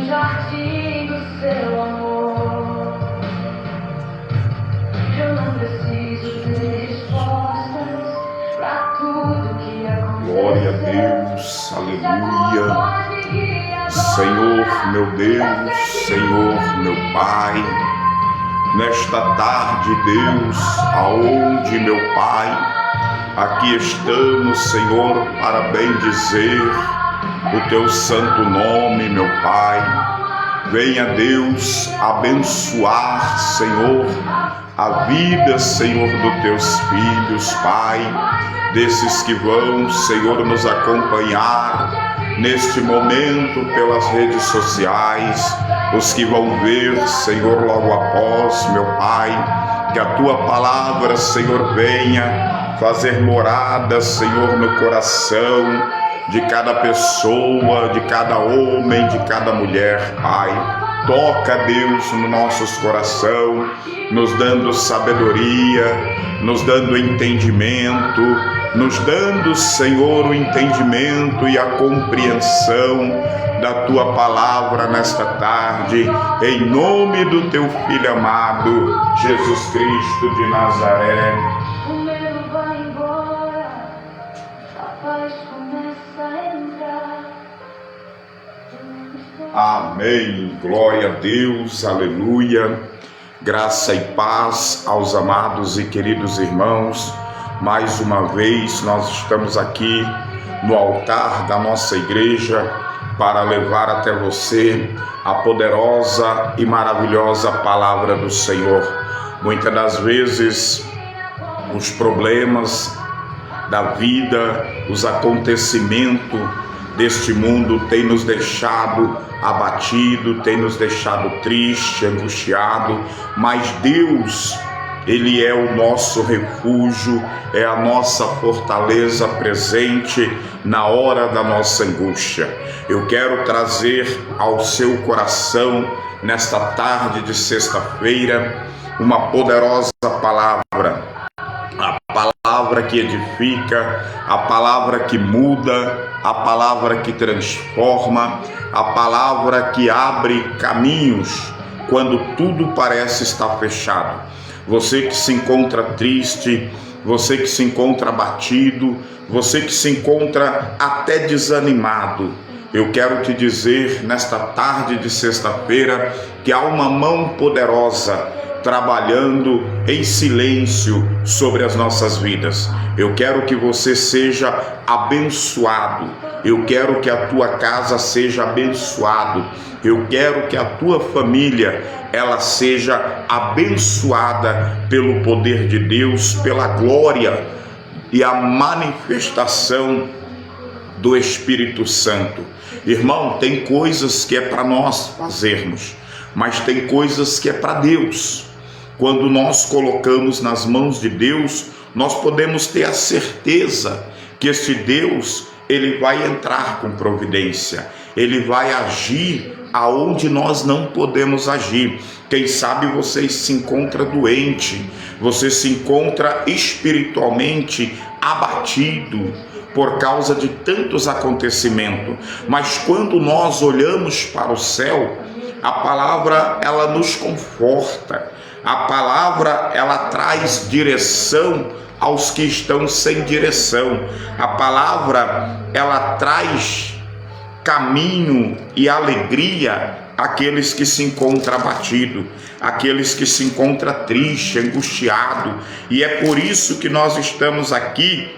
jardim do seu amor. Eu não preciso ter respostas pra tudo que aconteceu. Glória a Deus, aleluia. Senhor meu Deus, Senhor meu Pai, nesta tarde, Deus, aonde, meu Pai, aqui estamos, Senhor, para bendizer o Teu santo nome, meu Pai. Venha, Deus, abençoar, Senhor, a vida, Senhor, dos Teus filhos, Pai, desses que vão, Senhor, nos acompanhar neste momento pelas redes sociais, os que vão ver, Senhor, logo após, meu Pai, que a Tua palavra, Senhor, venha fazer morada, Senhor, no coração de cada pessoa, de cada homem, de cada mulher, Pai. Toca, Deus, nos nossos corações, nos dando sabedoria, nos dando entendimento, nos dando, Senhor, o entendimento e a compreensão da Tua palavra nesta tarde, em nome do Teu Filho amado, Jesus Cristo de Nazaré. O medo vai embora, a paz começa a entrar. Amém, glória a Deus, aleluia. Graça e paz aos amados e queridos irmãos. Mais uma vez nós estamos aqui no altar da nossa igreja para levar até você a poderosa e maravilhosa palavra do Senhor. Muitas das vezes os problemas da vida, os acontecimentos deste mundo têm nos deixado abatido, tem nos deixado triste, angustiado, mas Deus, Ele é o nosso refúgio, é a nossa fortaleza presente na hora da nossa angústia. Eu quero trazer ao seu coração, nesta tarde de sexta-feira, uma poderosa palavra, a palavra que edifica, a palavra que muda, a palavra que transforma, a palavra que abre caminhos quando tudo parece estar fechado. Você que se encontra triste, você que se encontra abatido, você que se encontra até desanimado, eu quero te dizer nesta tarde de sexta-feira que há uma mão poderosa trabalhando em silêncio sobre as nossas vidas. Eu quero que você seja abençoado. Eu quero que a tua casa seja abençoado. Eu quero que a tua família ela seja abençoada pelo poder de Deus, pela glória e a manifestação do Espírito Santo. Irmão, tem coisas que é para nós fazermos, mas tem coisas que é para Deus. Quando nós colocamos nas mãos de Deus, nós podemos ter a certeza que este Deus, Ele vai entrar com providência, Ele vai agir aonde nós não podemos agir. Quem sabe você se encontra doente, você se encontra espiritualmente abatido por causa de tantos acontecimentos, mas quando nós olhamos para o céu, a palavra ela nos conforta, a palavra ela traz direção aos que estão sem direção, a palavra ela traz caminho e alegria àqueles que se encontram abatidos, àqueles que se encontram tristes, angustiados, e é por isso que nós estamos aqui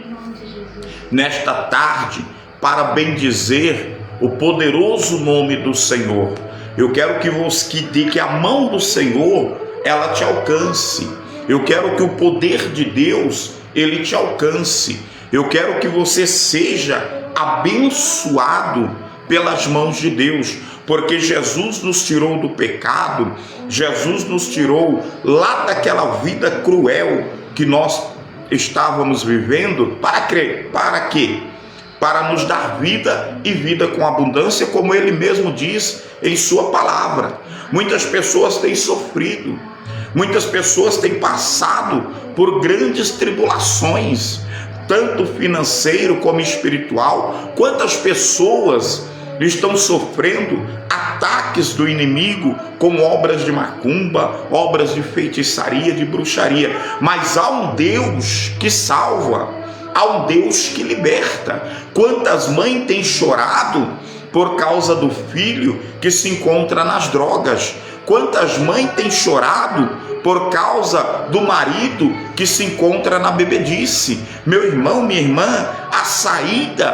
nesta tarde para bendizer o poderoso nome do Senhor. Eu quero que a mão do Senhor ela te alcance. Eu quero que o poder de Deus ele te alcance. Eu quero que você seja abençoado pelas mãos de Deus, porque Jesus nos tirou do pecado, Jesus nos tirou lá daquela vida cruel que nós estávamos vivendo. Para quê? Para nos dar vida e vida com abundância, como Ele mesmo diz em sua palavra. Muitas pessoas têm sofrido, muitas pessoas têm passado por grandes tribulações, tanto financeiro como espiritual. Quantas pessoas estão sofrendo ataques do inimigo com obras de macumba, obras de feitiçaria, de bruxaria. Mas há um Deus que salva, há um Deus que liberta. Quantas mães têm chorado por causa do filho que se encontra nas drogas? Quantas mães têm chorado por causa do marido que se encontra na bebedice? Meu irmão, minha irmã, a saída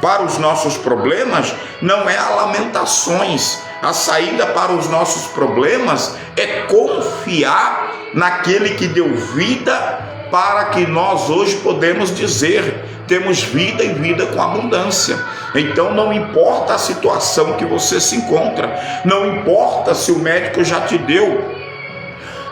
para os nossos problemas não é a lamentações. A saída para os nossos problemas é confiar naquele que deu vida, para que nós hoje podemos dizer: temos vida e vida com abundância. Então não importa a situação que você se encontra, não importa se o médico já te deu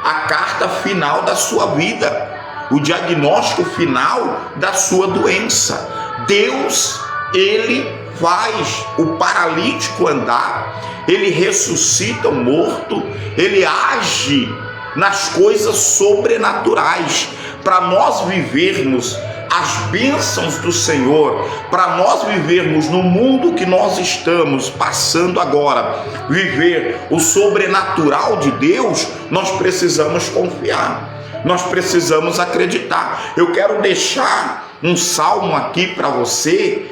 a carta final da sua vida, o diagnóstico final da sua doença. Deus, Ele faz o paralítico andar, Ele ressuscita o morto, Ele age nas coisas sobrenaturais. Para nós vivermos as bênçãos do Senhor, para nós vivermos no mundo que nós estamos passando agora, viver o sobrenatural de Deus, nós precisamos confiar, nós precisamos acreditar. Eu quero deixar um salmo aqui para você,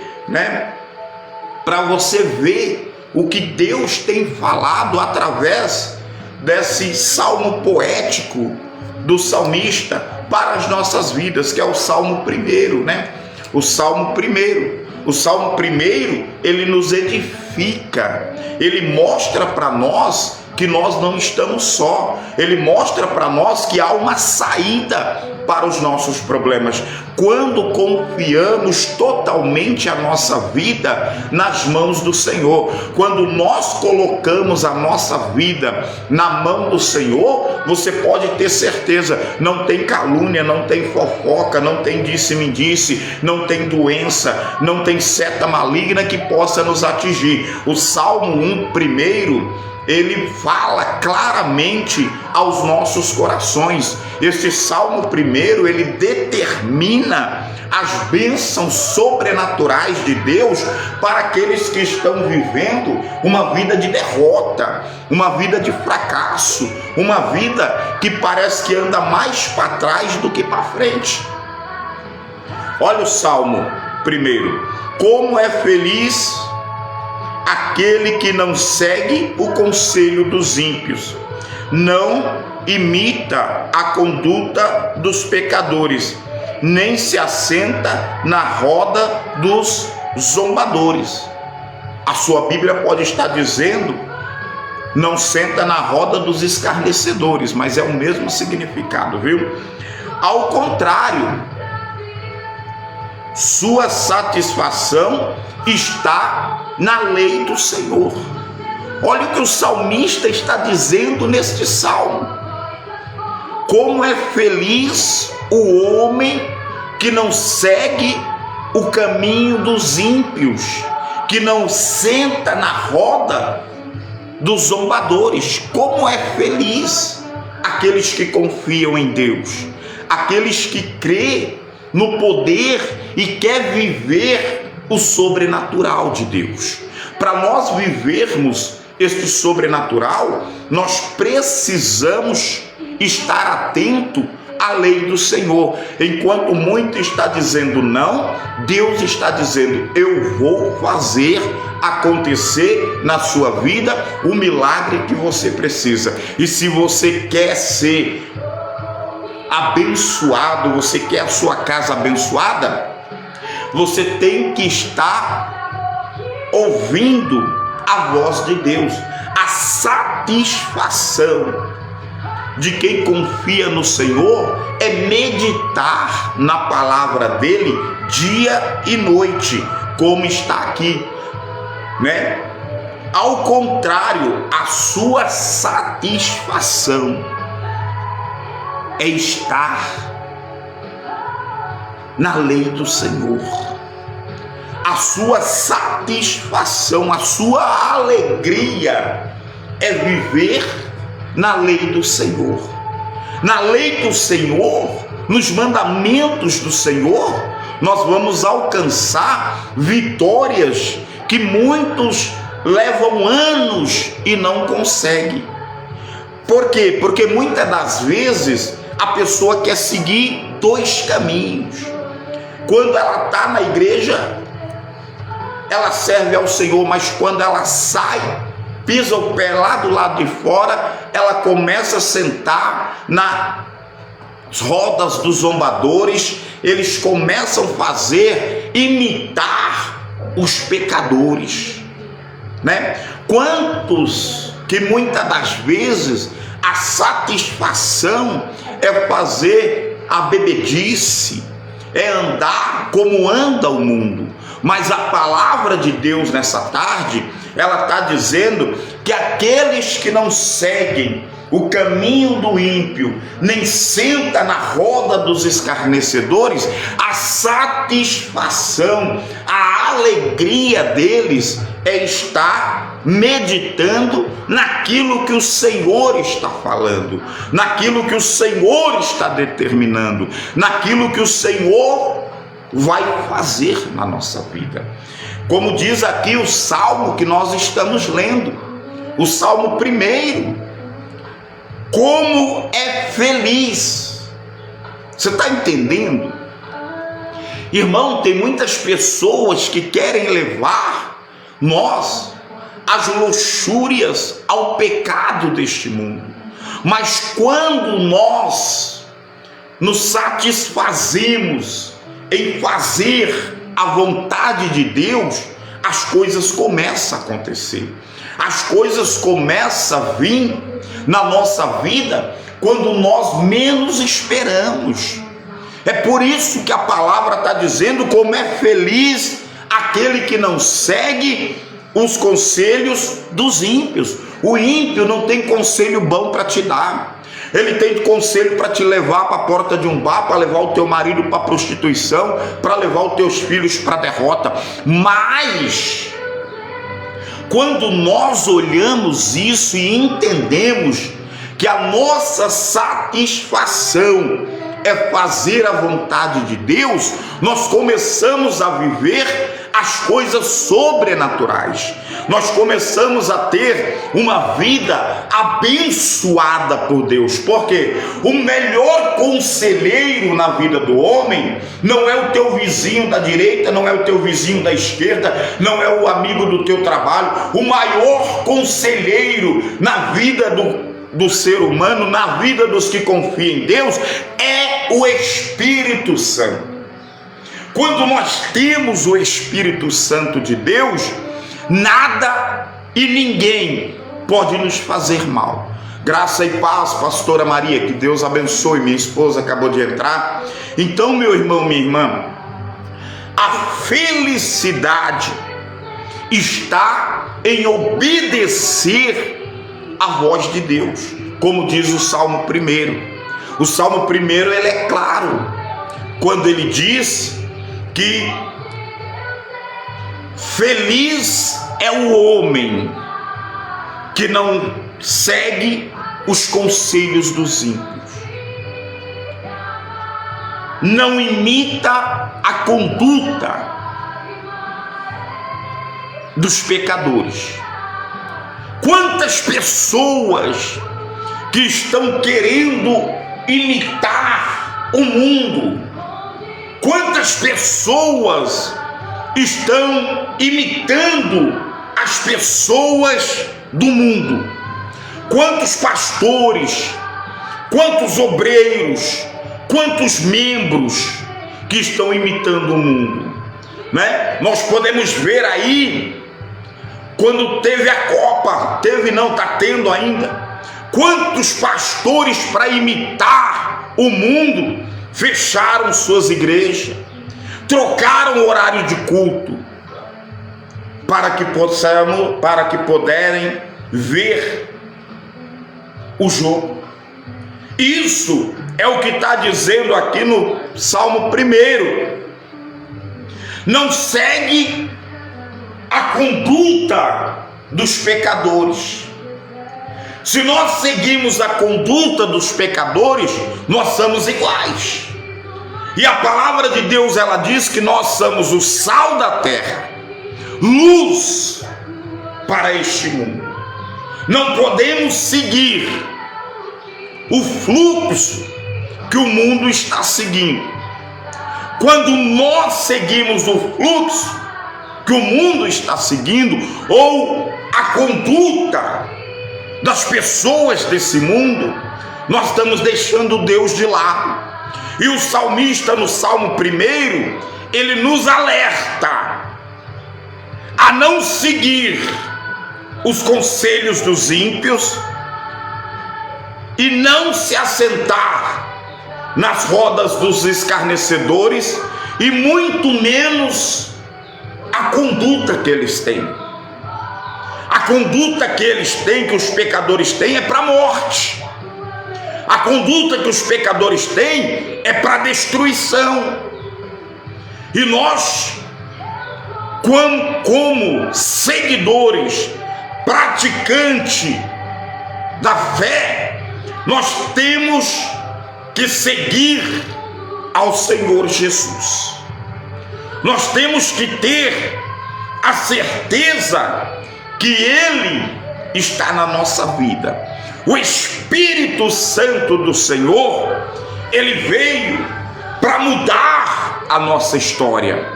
para você ver o que Deus tem falado através desse salmo poético do salmista para as nossas vidas, que é o Salmo 1, O Salmo 1. O Salmo 1, ele nos edifica, ele mostra para nós que nós não estamos só, ele mostra para nós que há uma saída para os nossos problemas, quando confiamos totalmente a nossa vida nas mãos do Senhor. Quando nós colocamos a nossa vida na mão do Senhor, você pode ter certeza, não tem calúnia, não tem fofoca, não tem disse-me-disse, não tem doença, não tem seta maligna que possa nos atingir. O Salmo 1, ele fala claramente aos nossos corações. Este Salmo 1, ele determina as bênçãos sobrenaturais de Deus para aqueles que estão vivendo uma vida de derrota, uma vida de fracasso, uma vida que parece que anda mais para trás do que para frente. Olha o Salmo 1. Como é feliz aquele que não segue o conselho dos ímpios, não imita a conduta dos pecadores, nem se assenta na roda dos zombadores. A sua Bíblia pode estar dizendo: não senta na roda dos escarnecedores, mas é o mesmo significado, viu? Ao contrário, sua satisfação está na lei do Senhor. Olha o que o salmista está dizendo neste salmo: como é feliz o homem que não segue o caminho dos ímpios, que não senta na roda dos zombadores. Como é feliz aqueles que confiam em Deus, aqueles que crêem no poder e quer viver o sobrenatural de Deus. Para nós vivermos este sobrenatural, nós precisamos estar atento à lei do Senhor. Enquanto muito está dizendo não, Deus está dizendo: eu vou fazer acontecer na sua vida o milagre que você precisa. E se você quer ser abençoado, você quer a sua casa abençoada, você tem que estar ouvindo a voz de Deus. A satisfação de quem confia no Senhor é meditar na palavra dele dia e noite, como está aqui, Ao contrário, a sua satisfação é estar na lei do Senhor. A sua satisfação, a sua alegria é viver na lei do Senhor. Na lei do Senhor, nos mandamentos do Senhor, nós vamos alcançar vitórias que muitos levam anos e não conseguem. Por quê? Porque muitas das vezes a pessoa quer seguir dois caminhos. Quando ela está na igreja, ela serve ao Senhor, mas quando ela sai, pisa o pé lá do lado de fora, ela começa a sentar nas rodas dos zombadores, eles começam a imitar os pecadores, né? Quantos que muitas das vezes a satisfação é fazer a bebedice, é andar como anda o mundo. Mas a palavra de Deus nessa tarde, ela está dizendo que aqueles que não seguem o caminho do ímpio, nem senta na roda dos escarnecedores, a satisfação, a alegria deles é estar meditando naquilo que o Senhor está falando, naquilo que o Senhor está determinando, naquilo que o Senhor vai fazer na nossa vida. Como diz aqui o salmo que nós estamos lendo, o salmo 1. Como é feliz. Você está entendendo? Irmão, tem muitas pessoas que querem levar nós às luxúrias, ao pecado deste mundo. Mas quando nós nos satisfazemos em fazer a vontade de Deus, as coisas começam a acontecer. As coisas começam a vir na nossa vida quando nós menos esperamos. É por isso que a palavra está dizendo como é feliz aquele que não segue os conselhos dos ímpios. O ímpio não tem conselho bom para te dar. Ele tem conselho para te levar para a porta de um bar, para levar o teu marido para a prostituição, para levar os teus filhos para a derrota. Mas quando nós olhamos isso e entendemos que a nossa satisfação é fazer a vontade de Deus, nós começamos a viver as coisas sobrenaturais. Nós começamos a ter uma vida abençoada por Deus. Porque o melhor conselheiro na vida do homem não é o teu vizinho da direita, não é o teu vizinho da esquerda, não é o amigo do teu trabalho. O maior conselheiro na vida do ser humano, na vida dos que confiam em Deus, é o Espírito Santo. Quando nós temos o Espírito Santo de Deus, nada e ninguém pode nos fazer mal. Graça e paz, pastora Maria, que Deus abençoe. Minha esposa acabou de entrar. Então, meu irmão, minha irmã, a felicidade está em obedecer a voz de Deus, como diz o Salmo 1. O Salmo 1, ele é claro, quando ele diz que feliz é o homem que não segue os conselhos dos ímpios, não imita a conduta dos pecadores. Quantas pessoas que estão querendo imitar o mundo, quantas pessoas estão imitando as pessoas do mundo, quantos pastores, quantos obreiros, quantos membros que estão imitando o mundo, né? Nós podemos ver aí, quando teve a Copa, está tendo ainda, quantos pastores para imitar o mundo fecharam suas igrejas, trocaram o horário de culto para que puderem ver o jogo. Isso é o que está dizendo aqui no Salmo 1. Não segue a conduta dos pecadores. Se nós seguimos a conduta dos pecadores, nós somos iguais. E a palavra de Deus, ela diz que nós somos o sal da terra, luz para este mundo. Não podemos seguir o fluxo que o mundo está seguindo. Quando nós seguimos o fluxo que o mundo está seguindo, ou a conduta das pessoas desse mundo, nós estamos deixando Deus de lado. E o salmista, no Salmo 1, ele nos alerta a não seguir os conselhos dos ímpios e não se assentar nas rodas dos escarnecedores, e muito menos a conduta que eles têm. A conduta que eles têm, que os pecadores têm, é para a morte. A conduta que os pecadores têm é para a destruição. E nós, como seguidores, praticantes da fé, nós temos que seguir ao Senhor Jesus. Nós temos que ter a certeza que Ele está na nossa vida. O Espírito Santo do Senhor, Ele veio para mudar a nossa história,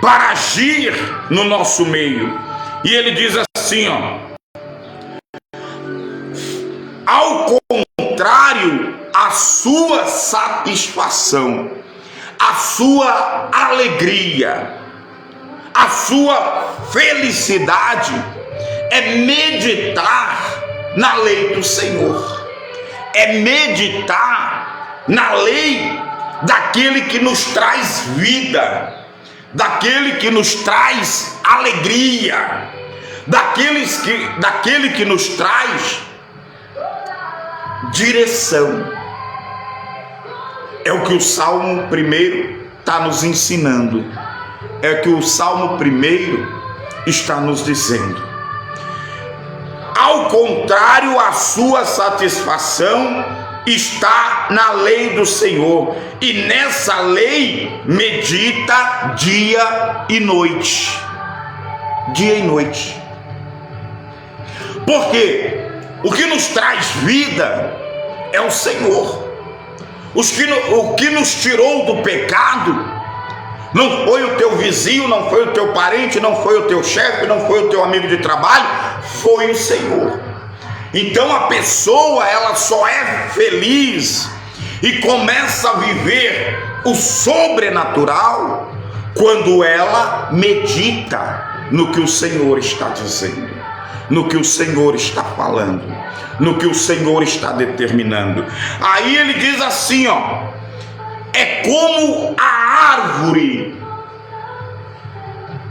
para agir no nosso meio. E Ele diz assim, ao contrário, a sua satisfação, a sua alegria, a sua felicidade é meditar na lei do Senhor, é meditar na lei daquele que nos traz vida, daquele que nos traz alegria, daquele que nos traz direção. É o que o Salmo 1 está nos ensinando, é o que o Salmo 1 está nos dizendo. Ao contrário, a sua satisfação está na lei do Senhor, e nessa lei medita dia e noite. Dia e noite. Porque o que nos traz vida é o Senhor. O que nos tirou do pecado não foi o teu vizinho, não foi o teu parente, não foi o teu chefe, não foi o teu amigo de trabalho, foi o Senhor. Então a pessoa, ela só é feliz e começa a viver o sobrenatural quando ela medita no que o Senhor está dizendo, no que o Senhor está falando, no que o Senhor está determinando. Aí ele diz assim, é como a árvore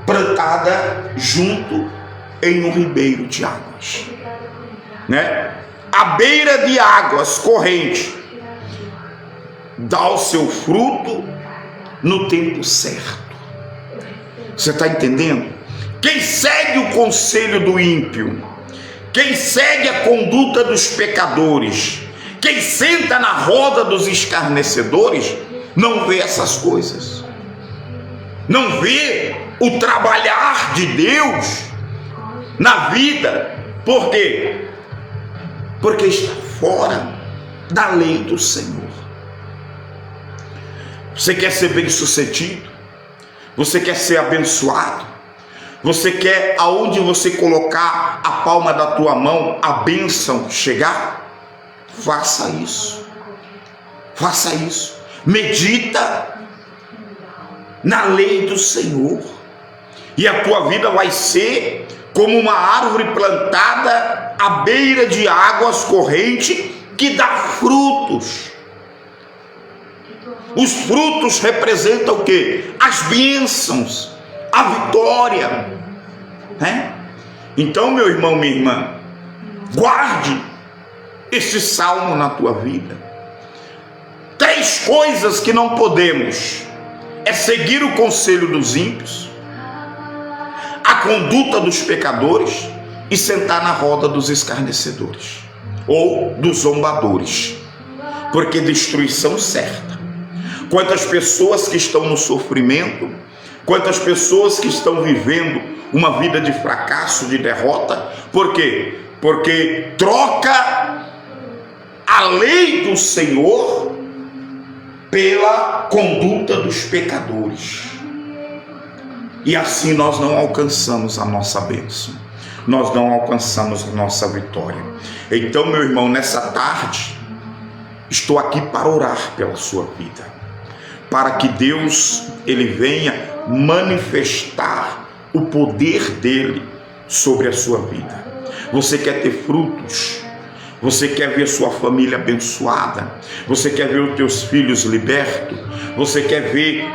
plantada junto em um ribeiro de águas, né? À beira de águas correntes, dá o seu fruto no tempo certo. Você está entendendo? Quem segue o conselho do ímpio, quem segue a conduta dos pecadores, quem senta na roda dos escarnecedores, não vê essas coisas, não vê o trabalhar de Deus na vida. Por quê? Porque está fora da lei do Senhor. Você quer ser bem-sucedido? Você quer ser abençoado? Você quer, aonde você colocar a palma da tua mão, a bênção chegar? Faça isso. Faça isso. Medita na lei do Senhor, e a tua vida vai ser como uma árvore plantada à beira de águas correntes, que dá frutos. Os frutos representam o quê? As bênçãos, a vitória, né? Então, meu irmão, minha irmã, guarde esse salmo na tua vida. 3 coisas que não podemos: é seguir o conselho dos ímpios, a conduta dos pecadores e sentar na roda dos escarnecedores ou dos zombadores, porque destruição certa. Quantas pessoas que estão no sofrimento Quantas pessoas que estão vivendo uma vida de fracasso, de derrota. Por quê? Porque troca a lei do Senhor pela conduta dos pecadores. E assim nós não alcançamos a nossa bênção, nós não alcançamos a nossa vitória. Então, meu irmão, nessa tarde, estou aqui para orar pela sua vida, para que Deus, Ele venha manifestar o poder dele sobre a sua vida. Você quer ter frutos? Você quer ver sua família abençoada? Você quer ver os teus filhos libertos? Você quer ver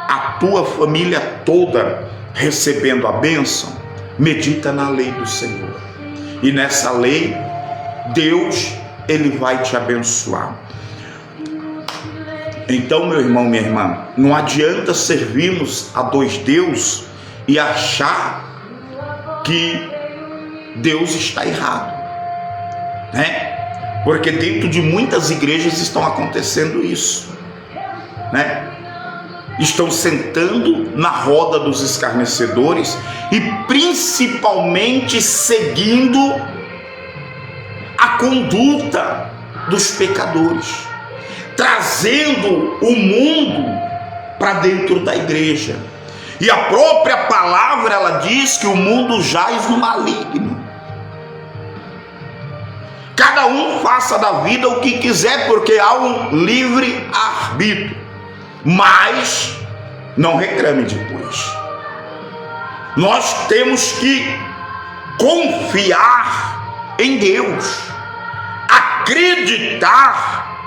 a tua família toda recebendo a bênção? Medita na lei do Senhor. E nessa lei, Deus, Ele vai te abençoar. Então, meu irmão, minha irmã, não adianta servirmos a dois deuses e achar que Deus está errado, né? Porque dentro de muitas igrejas estão acontecendo isso, né? Estão sentando na roda dos escarnecedores e principalmente seguindo a conduta dos pecadores, trazendo o mundo para dentro da igreja. E a própria palavra, ela diz que o mundo jaz no maligno. Cada um faça da vida o que quiser, porque há um livre arbítrio. Mas não reclame depois. Nós temos que confiar em Deus, acreditar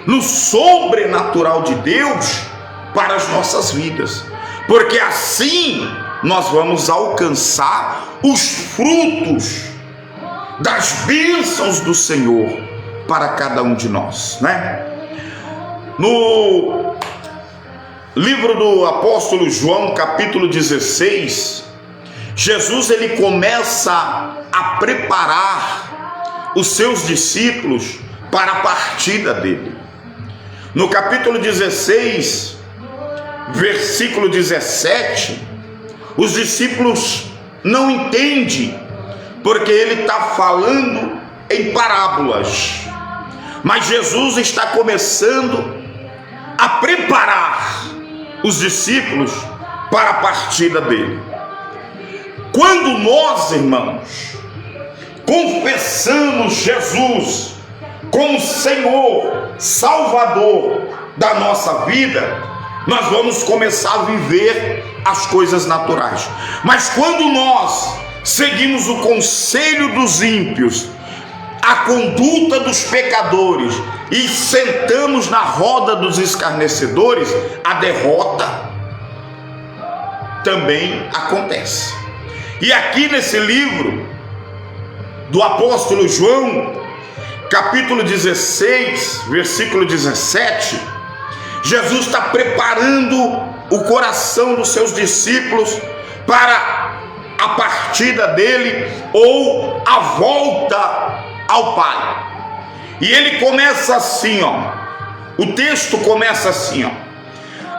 no sobrenatural de Deus para as nossas vidas, porque assim nós vamos alcançar os frutos das bênçãos do Senhor para cada um de nós, né? No livro do apóstolo João, capítulo 16, Jesus, ele começa a preparar os seus discípulos para a partida dele. No capítulo 16, versículo 17, os discípulos não entendem, porque ele está falando em parábolas, mas Jesus está começando a preparar os discípulos para a partida dele. Quando nós, irmãos, confessamos Jesus como Senhor, Salvador da nossa vida, nós vamos começar a viver as coisas naturais. Mas quando nós seguimos o conselho dos ímpios, a conduta dos pecadores e sentamos na roda dos escarnecedores, a derrota também acontece. E aqui nesse livro do apóstolo João, capítulo 16, versículo 17, Jesus está preparando o coração dos seus discípulos para a partida dele ou a volta ao Pai. E ele começa assim, ó. O texto começa assim, ó.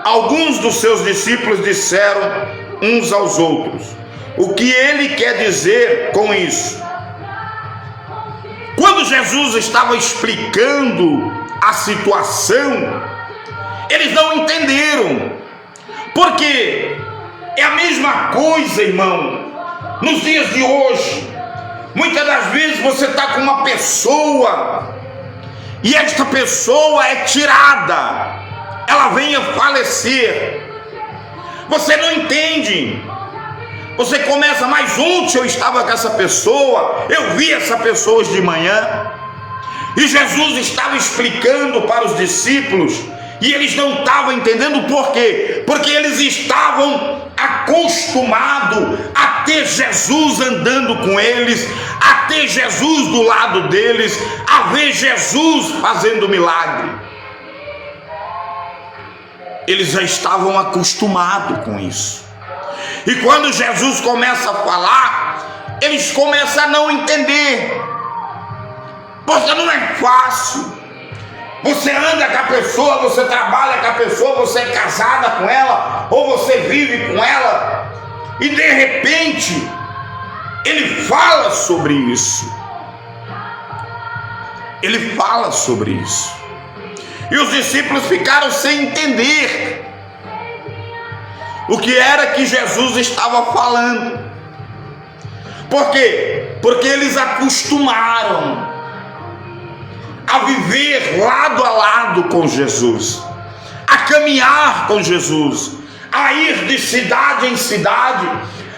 Alguns dos seus discípulos disseram uns aos outros: o que ele quer dizer com isso? Quando Jesus estava explicando a situação, eles não entenderam, porque é a mesma coisa, irmão, nos dias de hoje. Muitas das vezes você está com uma pessoa e esta pessoa é tirada, ela vem a falecer, você não entende. Você começa, mas ontem eu estava com essa pessoa, eu vi essa pessoa hoje de manhã, e Jesus estava explicando para os discípulos, e eles não estavam entendendo. Por quê? Porque eles estavam acostumados a ter Jesus andando com eles, a ter Jesus do lado deles, a ver Jesus fazendo milagre. Eles já estavam acostumados com isso. E quando Jesus começa a falar, eles começam a não entender, porque não é fácil. Você anda com a pessoa, você trabalha com a pessoa, você é casada com ela, ou você vive com ela, e de repente ele fala sobre isso. Ele fala sobre isso. E os discípulos ficaram sem entender o que era que Jesus estava falando. Por quê? Porque eles acostumaram a viver lado a lado com Jesus, a caminhar com Jesus, a ir de cidade em cidade,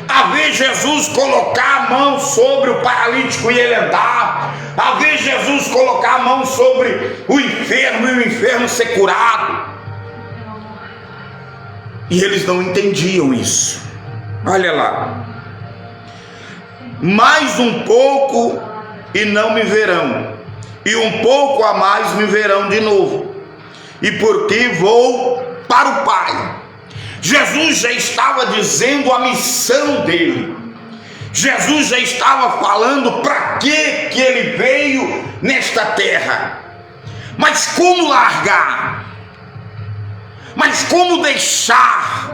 a ver Jesus colocar a mão sobre o paralítico e ele andar, a ver Jesus colocar a mão sobre o enfermo e o enfermo ser curado. E eles não entendiam isso. Olha lá. Mais um pouco e não me verão, e um pouco a mais me verão de novo, e porque vou para o Pai. Jesus já estava dizendo a missão dele. Jesus já estava falando para que ele veio nesta terra. Mas como largar? Mas como deixar?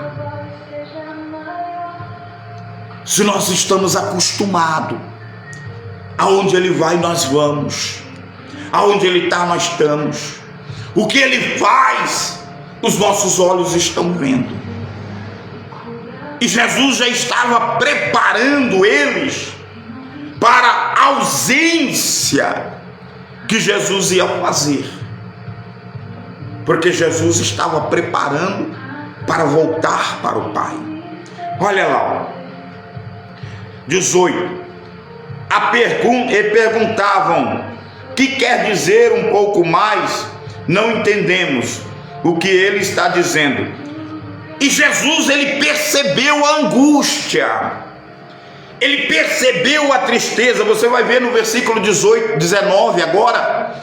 Se nós estamos acostumados, aonde ele vai nós vamos, aonde ele está nós estamos, o que ele faz os nossos olhos estão vendo. E Jesus já estava preparando eles para a ausência que Jesus ia fazer, porque Jesus estava preparando para voltar para o Pai. Olha lá, 18. E perguntavam: que quer dizer um pouco mais? Não entendemos o que ele está dizendo. E Jesus, ele percebeu a angústia, ele percebeu a tristeza. Você vai ver no versículo 18, 19 agora,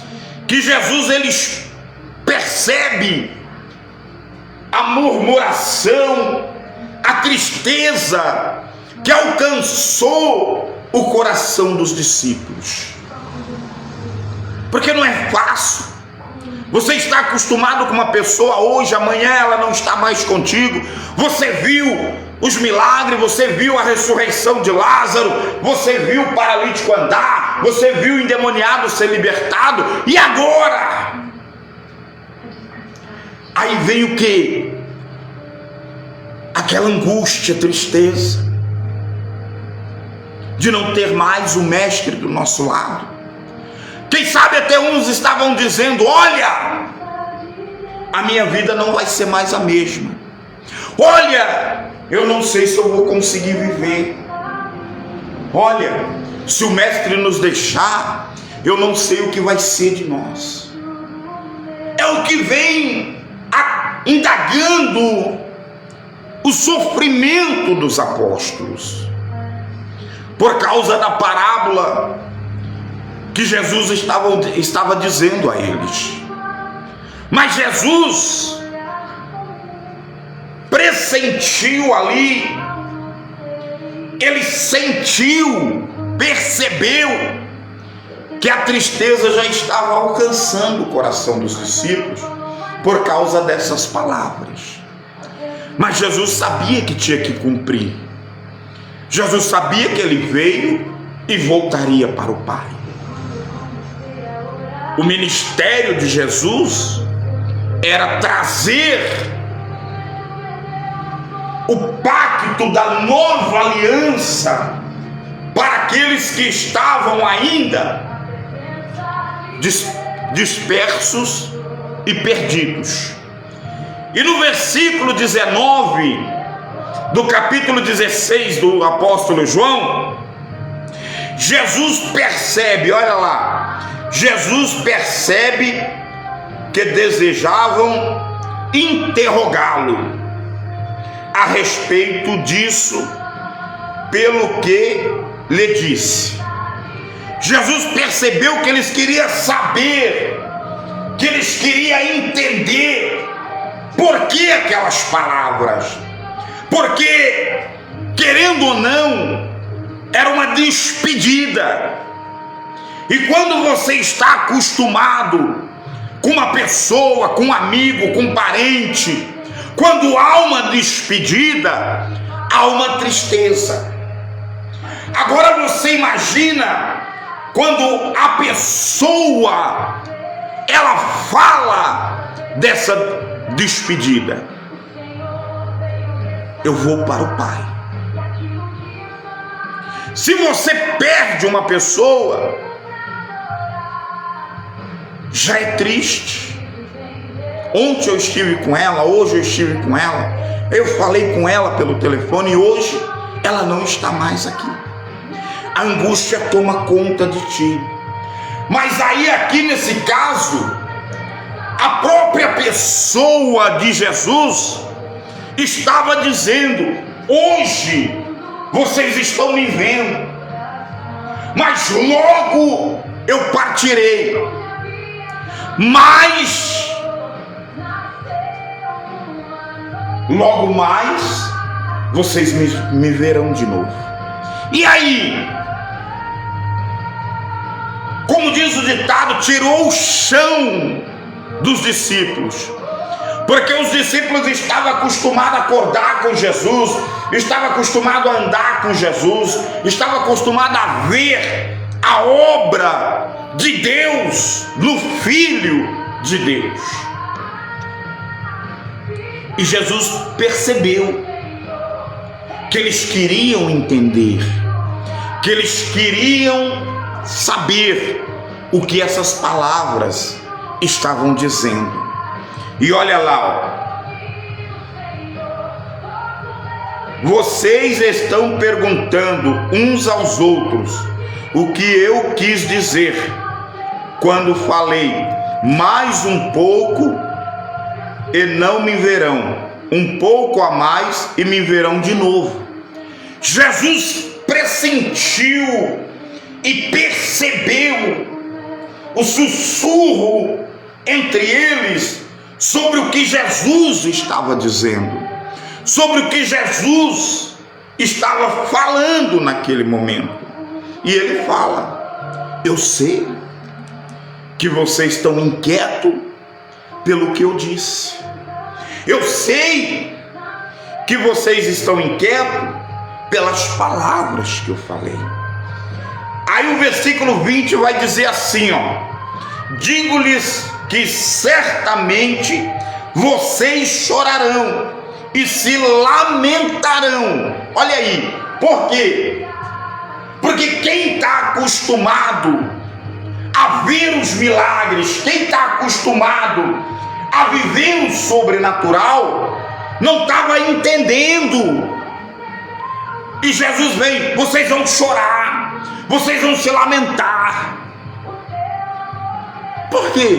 que Jesus, ele percebe a murmuração, a tristeza que alcançou o coração dos discípulos, porque não é fácil. Você está acostumado com uma pessoa hoje, amanhã ela não está mais contigo. Você viu os milagres, você viu a ressurreição de Lázaro, você viu o paralítico andar, você viu o endemoniado ser libertado, e agora? Aí vem o que? Aquela angústia, tristeza de não ter mais o mestre do nosso lado. Quem sabe até uns estavam dizendo: olha, a minha vida não vai ser mais a mesma. Olha, eu não sei se eu vou conseguir viver. Olha, se o mestre nos deixar, eu não sei o que vai ser de nós. É o que vem indagando o sofrimento dos apóstolos, por causa da parábola que Jesus estava dizendo a eles. Mas Jesus pressentiu ali, ele sentiu, percebeu que a tristeza já estava alcançando o coração dos discípulos por causa dessas palavras. Mas Jesus sabia que tinha que cumprir. Jesus sabia que ele veio e voltaria para o Pai. O ministério de Jesus era trazer o pacto da nova aliança para aqueles que estavam ainda dispersos e perdidos. E no versículo 19 do capítulo 16 do apóstolo João, Jesus percebe, olha lá, Jesus percebe que desejavam interrogá-lo a respeito disso, pelo que lhe disse. Jesus percebeu que eles queriam saber, que eles queriam entender por que aquelas palavras, porque, querendo ou não, era uma despedida. E quando você está acostumado com uma pessoa, com um amigo, com um parente, quando há uma despedida, há uma tristeza. Agora você imagina quando a pessoa ela fala dessa despedida: eu vou para o Pai. Se você perde uma pessoa, já é triste. Ontem eu estive com ela, hoje eu estive com ela, eu falei com ela pelo telefone e hoje ela não está mais aqui. A angústia toma conta de ti. Mas aí aqui nesse caso, a própria pessoa de Jesus estava dizendo: hoje vocês estão me vendo, mas logo eu partirei. Mas logo mais vocês me verão de novo. E aí, como diz o ditado, tirou o chão dos discípulos, porque os discípulos estavam acostumados a acordar com Jesus, estavam acostumados a andar com Jesus, estavam acostumados a ver a obra de Deus no Filho de Deus. E Jesus percebeu que eles queriam entender, que eles queriam saber o que essas palavras estavam dizendo. E olha lá, ó. Vocês estão perguntando uns aos outros o que eu quis dizer quando falei: mais um pouco e não me verão, um pouco a mais e me verão de novo. Jesus pressentiu e percebeu o sussurro entre eles sobre o que Jesus estava dizendo, sobre o que Jesus estava falando naquele momento. E ele fala: eu sei que vocês estão inquietos pelo que eu disse, eu sei que vocês estão inquietos pelas palavras que eu falei. Aí o versículo 20 vai dizer assim, ó: digo-lhes que certamente vocês chorarão e se lamentarão. Olha aí, por quê? Porque quem está acostumado a ver os milagres, quem está acostumado a viver o sobrenatural, não estava entendendo. E Jesus vem: vocês vão chorar, vocês vão se lamentar. Por quê?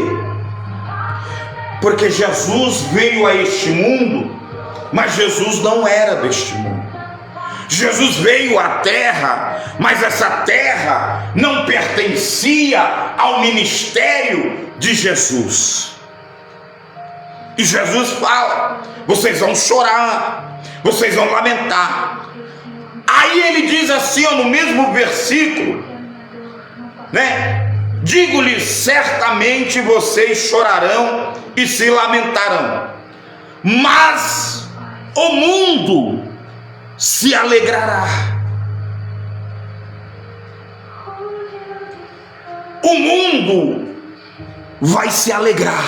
Porque Jesus veio a este mundo, mas Jesus não era deste mundo. Jesus veio à terra, mas essa terra não pertencia ao ministério de Jesus. E Jesus fala: vocês vão chorar, vocês vão lamentar. Aí ele diz assim, ó, no mesmo versículo, né? Digo-lhes, certamente vocês chorarão e se lamentarão, mas o mundo se alegrará. O mundo vai se alegrar.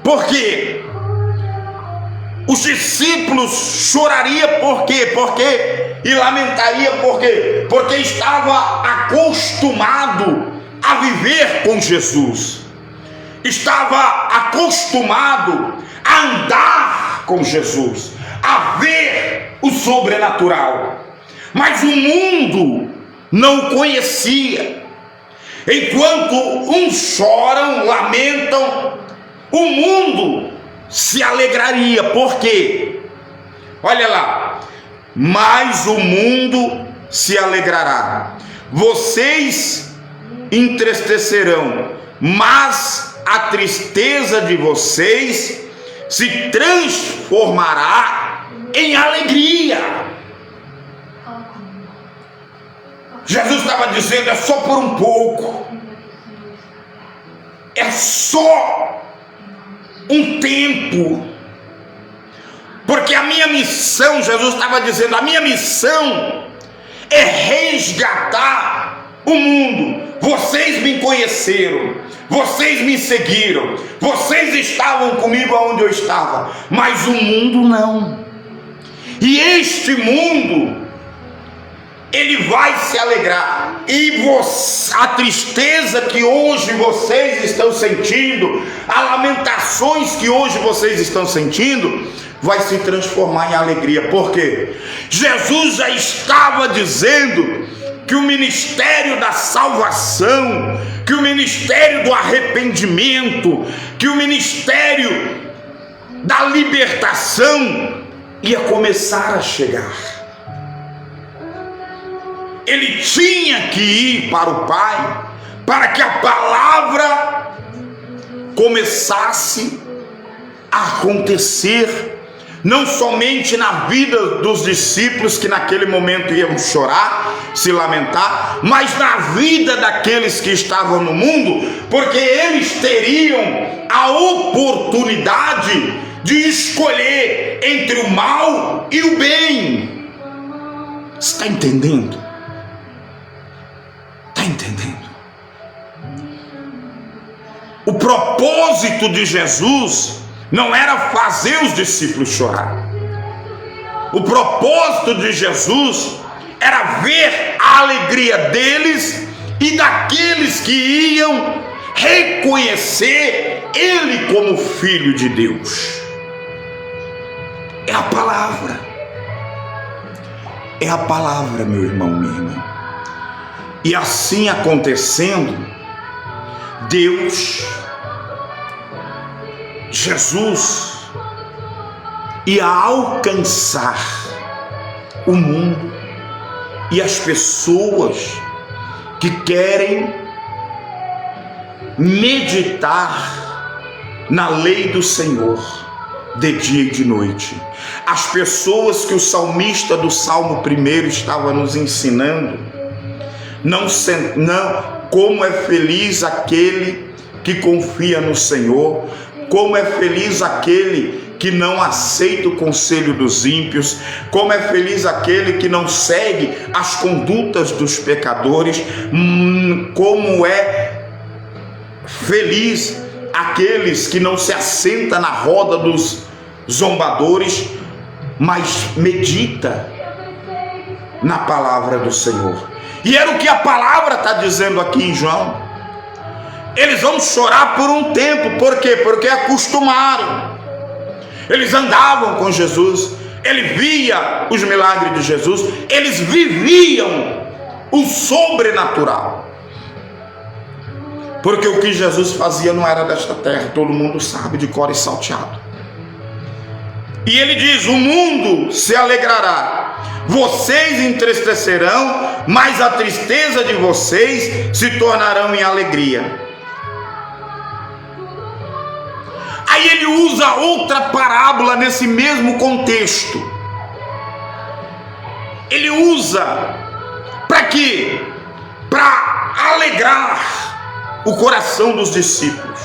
Por quê? Os discípulos chorariam por quê? E lamentaria por quê? Porque estava acostumado a viver com Jesus, estava acostumado a andar com Jesus, a ver o sobrenatural, mas o mundo não o conhecia. Enquanto uns choram, lamentam, o mundo se alegraria. Por quê? Olha lá: mas o mundo se alegrará, vocês entristecerão, mas a tristeza de vocês se transformará em alegria. Jesus estava dizendo: é só por um pouco, é só um tempo. Porque a minha missão, Jesus estava dizendo, a minha missão é resgatar o mundo. Vocês me conheceram, vocês me seguiram, vocês estavam comigo onde eu estava, mas o mundo não. E este mundo, ele vai se alegrar. E a tristeza que hoje vocês estão sentindo, as lamentações que hoje vocês estão sentindo, vai se transformar em alegria. Por quê? Jesus já estava dizendo que o ministério da salvação, que o ministério do arrependimento, que o ministério da libertação ia começar a chegar. Ele tinha que ir para o Pai, para que a palavra começasse a acontecer, não somente na vida dos discípulos que naquele momento iam chorar, se lamentar, mas na vida daqueles que estavam no mundo, porque eles teriam a oportunidade de escolher entre o mal e o bem. Você está entendendo? Está entendendo? O propósito de Jesus não era fazer os discípulos chorar. O propósito de Jesus era ver a alegria deles e daqueles que iam reconhecer Ele como Filho de Deus. É a palavra. É a palavra, meu irmão, minha irmã. E assim acontecendo, Deus, Jesus, ia alcançar o mundo e as pessoas que querem meditar na lei do Senhor de dia e de noite. As pessoas que o salmista do Salmo 1 estava nos ensinando, não, como é feliz aquele que confia no Senhor, como é feliz aquele que não aceita o conselho dos ímpios, como é feliz aquele que não segue as condutas dos pecadores, como é feliz aqueles que não se assentam na roda dos zombadores, mas medita na palavra do Senhor. E era o que a palavra está dizendo aqui em João. Eles vão chorar por um tempo. Por quê? Porque acostumaram. Eles andavam com Jesus, ele via os milagres de Jesus, eles viviam o sobrenatural. Porque o que Jesus fazia não era desta terra, todo mundo sabe de cor e salteado. E ele diz: o mundo se alegrará, vocês entristecerão, mas a tristeza de vocês se tornarão em alegria. Aí ele usa outra parábola nesse mesmo contexto. Ele usa para quê? Para alegrar o coração dos discípulos.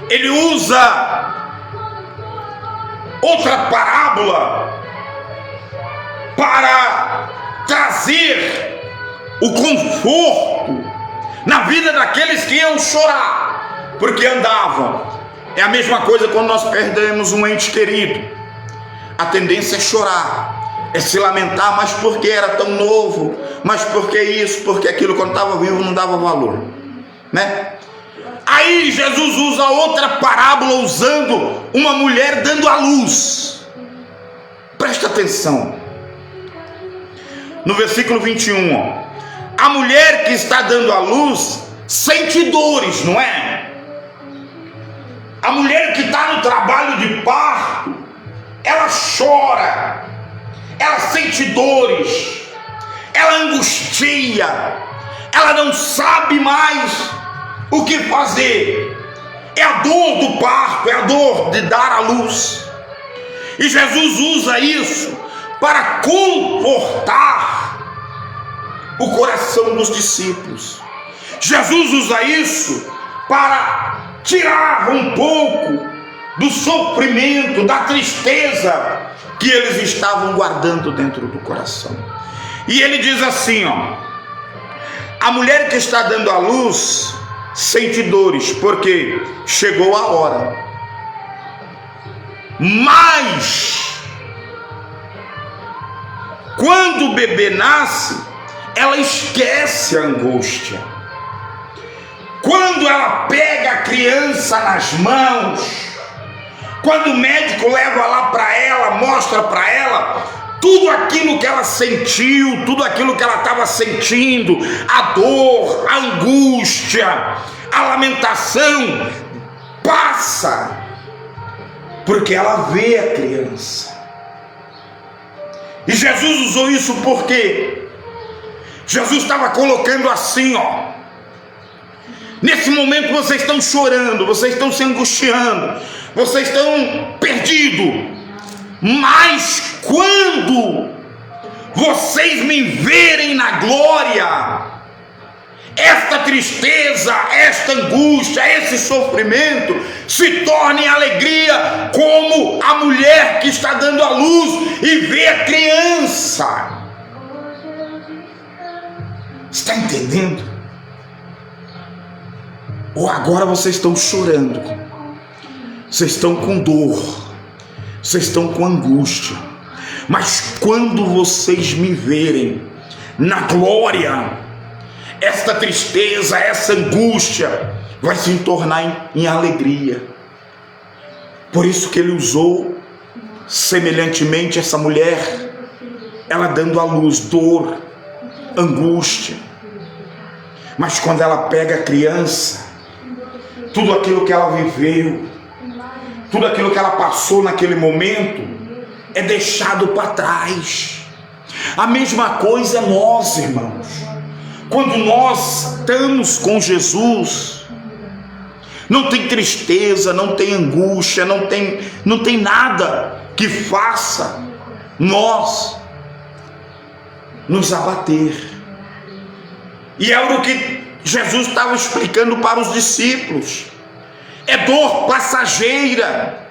Ele usa outra parábola para trazer o conforto na vida daqueles que iam chorar, porque andavam. É a mesma coisa quando nós perdemos um ente querido. A tendência é chorar, é se lamentar, mas porque era tão novo, mas porque isso, porque aquilo, quando estava vivo não dava valor, né? Aí Jesus usa outra parábola usando uma mulher dando à luz. Presta atenção. No versículo 21, ó. A mulher que está dando à luz sente dores, não é? A mulher que está no trabalho de parto, ela chora, ela sente dores, ela angustia, ela não sabe mais o que fazer. É a dor do parto, é a dor de dar à luz. E Jesus usa isso para confortar o coração dos discípulos. Jesus usa isso para tirar um pouco do sofrimento, da tristeza que eles estavam guardando dentro do coração. E ele diz assim, ó: a mulher que está dando à luz sente dores, porque chegou a hora. Mas quando o bebê nasce, ela esquece a angústia. Quando ela pega a criança nas mãos, quando o médico leva lá para ela, mostra para ela tudo aquilo que ela sentiu, tudo aquilo que ela estava sentindo, a dor, a angústia, a lamentação, passa, porque ela vê a criança. E Jesus usou isso porque Jesus estava colocando assim, ó: nesse momento vocês estão chorando, vocês estão se angustiando, vocês estão perdidos, mas quando vocês me verem na glória, esta tristeza, esta angústia, esse sofrimento se torne alegria, como a mulher que está dando à luz e vê a criança. Está entendendo? Ou agora vocês estão chorando, vocês estão com dor, vocês estão com angústia, mas quando vocês me verem na glória, esta tristeza, essa angústia vai se tornar em alegria. Por isso que ele usou semelhantemente essa mulher, ela dando à luz dor, angústia, mas quando ela pega a criança, tudo aquilo que ela viveu, tudo aquilo que ela passou naquele momento é deixado para trás. A mesma coisa é nós, irmãos. Quando nós estamos com Jesus, não tem tristeza, não tem angústia, não tem nada que faça nós nos abater. E era o que Jesus estava explicando para os discípulos. É dor passageira,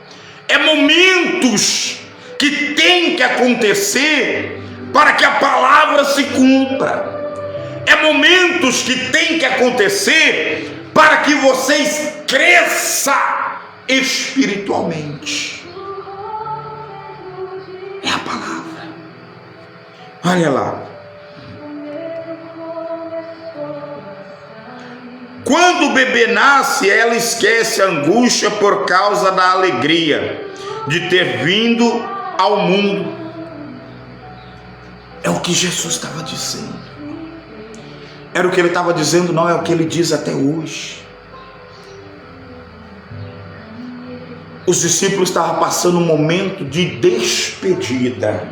é momentos que tem que acontecer para que a palavra se cumpra. É momentos que tem que acontecer para que vocês cresçam espiritualmente. É a palavra. Olha lá. Quando o bebê nasce, ela esquece a angústia por causa da alegria de ter vindo ao mundo. É o que Jesus estava dizendo. Era o que ele estava dizendo, não é o que ele diz até hoje. Os discípulos estavam passando um momento de despedida.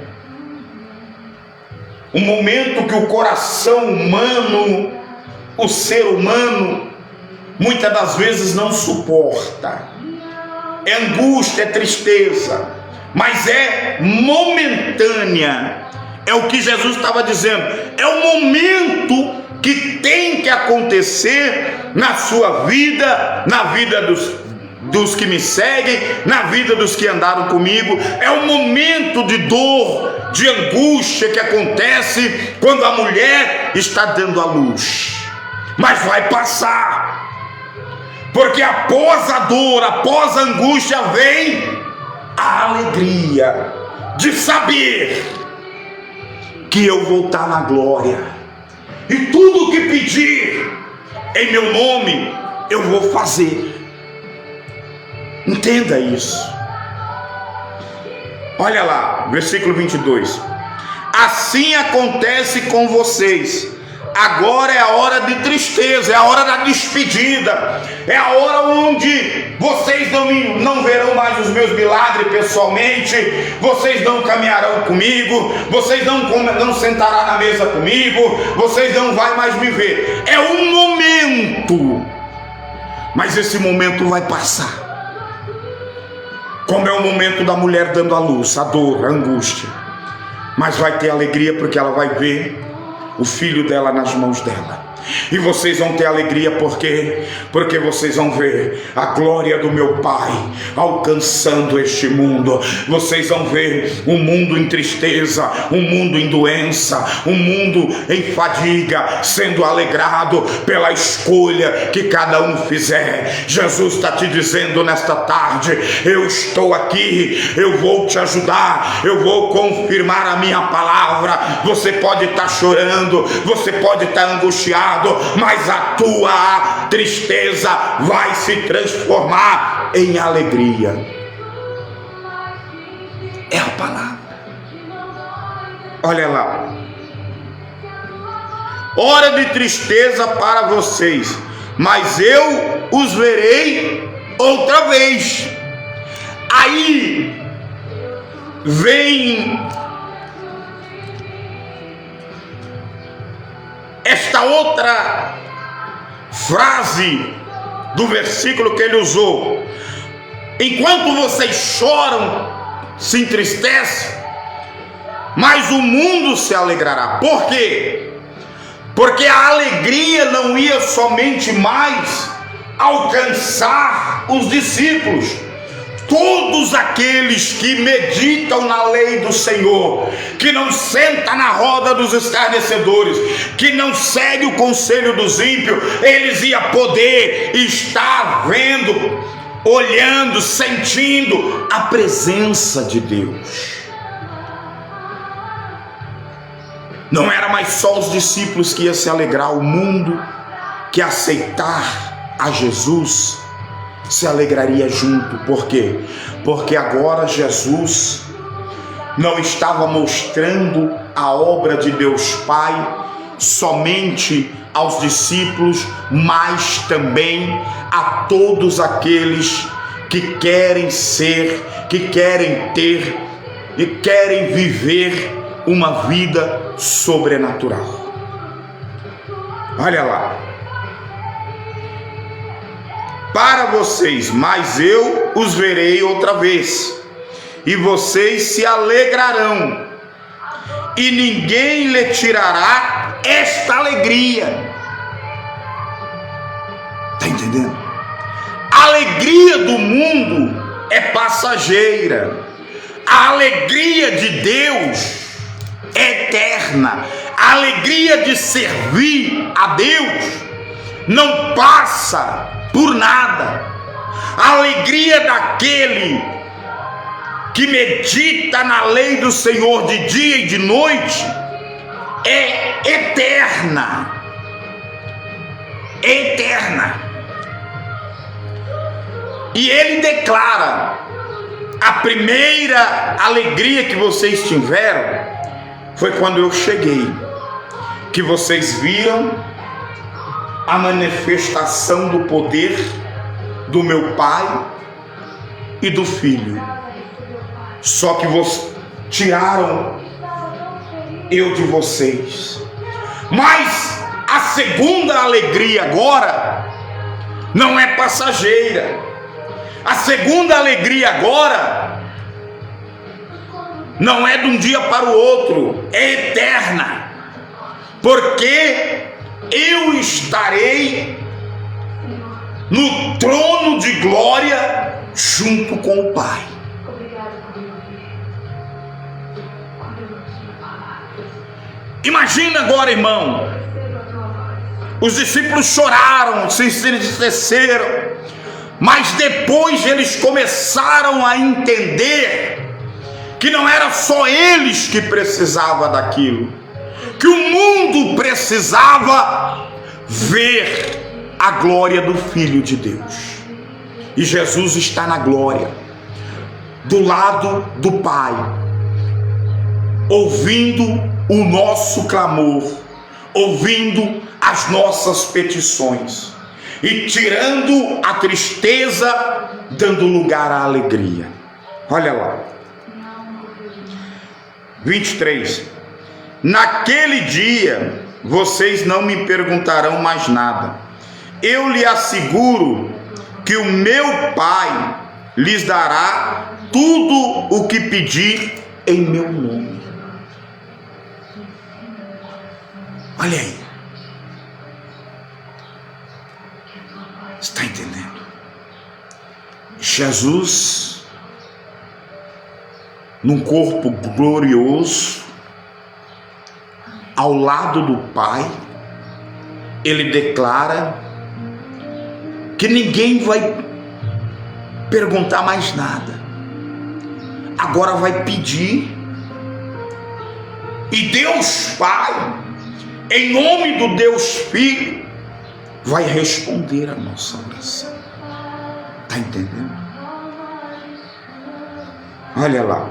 Um momento que o coração humano, o ser humano, muitas das vezes não suporta. É angústia, é tristeza, mas é momentânea. É o que Jesus estava dizendo. É o momento que tem que acontecer na sua vida, na vida dos que me seguem, na vida dos que andaram comigo. É um momento de dor, de angústia que acontece quando a mulher está dando à luz. Mas vai passar, porque após a dor, após a angústia, vem a alegria de saber que eu vou estar na glória, e tudo que pedir em meu nome eu vou fazer. Entenda isso. Olha lá, versículo 22. Assim acontece com vocês. Agora é a hora de tristeza, é a hora da despedida, é a hora onde vocês não verão mais os meus milagres pessoalmente, vocês não caminharão comigo, vocês não sentarão na mesa comigo, vocês não vão mais me ver. É um momento, mas esse momento vai passar. Como é o momento da mulher dando à luz, a dor, a angústia, mas vai ter alegria porque ela vai ver o filho dela nas mãos dela. E vocês vão ter alegria, por quê? Porque vocês vão ver a glória do meu Pai alcançando este mundo. Vocês vão ver um mundo em tristeza, um mundo em doença, um mundo em fadiga, sendo alegrado pela escolha que cada um fizer. Jesus está te dizendo nesta tarde: eu estou aqui, eu vou te ajudar, eu vou confirmar a minha palavra. Você pode estar chorando, você pode estar angustiado, mas a tua tristeza vai se transformar em alegria. É a palavra. Olha lá. Hora de tristeza para vocês, mas eu os verei outra vez. Aí vem esta outra frase do versículo que ele usou: enquanto vocês choram, se entristecem, mas o mundo se alegrará. Por quê? Porque a alegria não ia somente mais alcançar os discípulos. Todos aqueles que meditam na lei do Senhor, que não senta na roda dos escarnecedores, que não segue o conselho dos ímpios, eles iam poder estar vendo, olhando, sentindo a presença de Deus. Não era mais só os discípulos que iam se alegrar, o mundo que aceitar a Jesus se alegraria junto. Por quê? Porque agora Jesus não estava mostrando a obra de Deus Pai somente aos discípulos, mas também a todos aqueles que querem ser, que querem ter e querem viver uma vida sobrenatural. Olha lá. Para vocês, mas eu os verei outra vez, e vocês se alegrarão, e ninguém lhe tirará esta alegria. Está entendendo? A alegria do mundo é passageira, a alegria de Deus é eterna. A alegria de servir a Deus não passa por nada. A alegria daquele que medita na lei do Senhor de dia e de noite é eterna. É eterna. E ele declara: a primeira alegria que vocês tiveram foi quando eu cheguei, que vocês viram a manifestação do poder do meu Pai e do Filho. Só que vocês tiraram eu de vocês. Mas a segunda alegria agora não é passageira. A segunda alegria agora não é de um dia para o outro, é eterna. Porque eu estarei no trono de glória junto com o Pai. Imagina agora, irmão, os discípulos choraram, se entristeceram, mas depois eles começaram a entender que não era só eles que precisavam daquilo, que o mundo precisava ver a glória do Filho de Deus. E Jesus está na glória, do lado do Pai, ouvindo o nosso clamor, ouvindo as nossas petições e tirando a tristeza, dando lugar à alegria. Olha lá, 23. Naquele dia vocês não me perguntarão mais nada. Eu lhe asseguro que o meu Pai lhes dará tudo o que pedir em meu nome. Olha aí. Jesus, num corpo glorioso, ao lado do Pai, ele declara que ninguém vai perguntar mais nada. Agora vai pedir. E Deus Pai, em nome do Deus Filho, vai responder a nossa oração. Está entendendo? Olha lá.